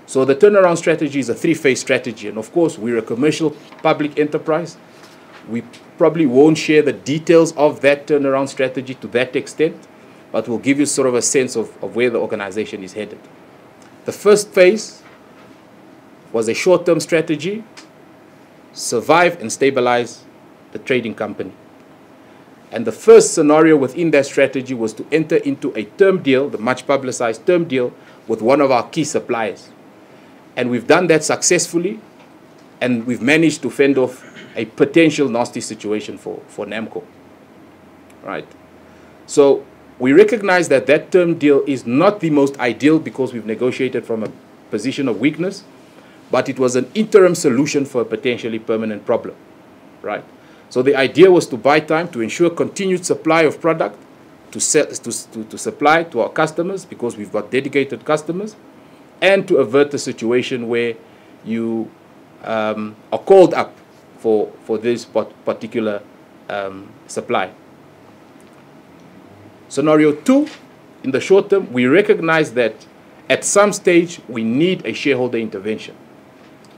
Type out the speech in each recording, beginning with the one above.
So the turnaround strategy is a three-phase strategy. And of course, we're a commercial public enterprise. We probably won't share the details of that turnaround strategy to that extent, but we'll give you sort of a sense of where the organization is headed. The first phase was a short-term strategy: survive and stabilize the trading company. And the first scenario within that strategy was to enter into a term deal, the much publicized term deal, with one of our key suppliers. And we've done that successfully, and we've managed to fend off a potential nasty situation for NAMCOR. Right? So we recognize that that term deal is not the most ideal because we've negotiated from a position of weakness, but it was an interim solution for a potentially permanent problem. Right? So the idea was to buy time to ensure continued supply of product to supply to our customers, because we've got dedicated customers, and to avert the situation where you are called up for this particular supply. Scenario 2, in the short term, we recognize that at some stage we need a shareholder intervention.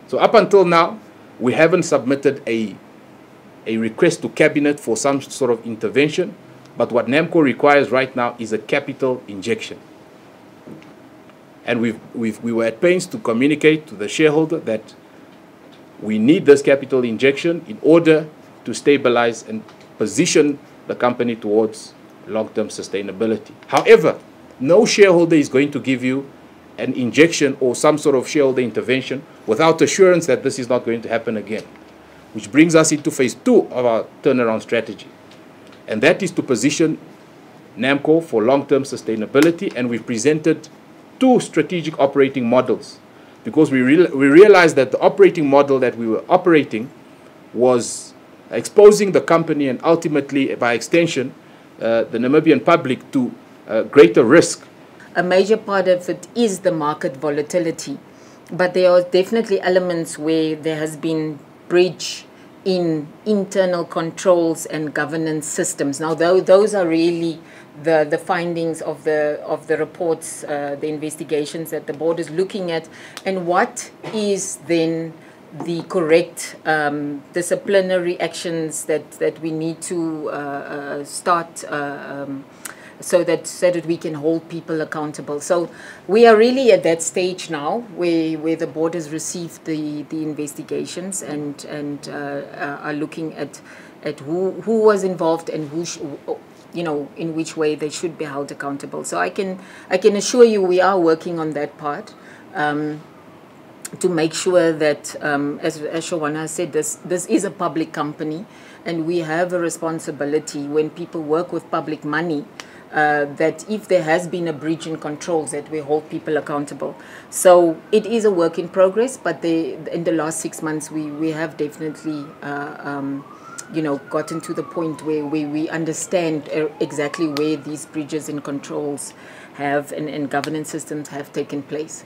So up until now, we haven't submitted a request to Cabinet for some sort of intervention, but what NAMCOR requires right now is a capital injection. And we were at pains to communicate to the shareholder that we need this capital injection in order to stabilize and position the company towards long-term sustainability. However, no shareholder is going to give you an injection or some sort of shareholder intervention without assurance that this is not going to happen again, which brings us into phase 2 of our turnaround strategy. And that is to position NAMCOR for long-term sustainability. And we've presented 2 strategic operating models, because we realized that the operating model that we were operating was exposing the company and ultimately, by extension, the Namibian public to greater risk. A major part of it is the market volatility, but there are definitely elements where there has been breach in internal controls and governance systems. Now, those are really the findings of the reports, the investigations that the board is looking at, and what is then the correct disciplinary actions that we need to start so that we can hold people accountable. So we are really at that stage now where the board has received the investigations and are looking at who was involved and who in which way they should be held accountable. So I can assure you we are working on that part to make sure that, as Shiwana said, this is a public company, and we have a responsibility when people work with public money, that if there has been a breach in controls, that we hold people accountable. So it is a work in progress, but in the last 6 months we have definitely gotten to the point where we understand exactly where these breaches in controls have and governance systems have taken place.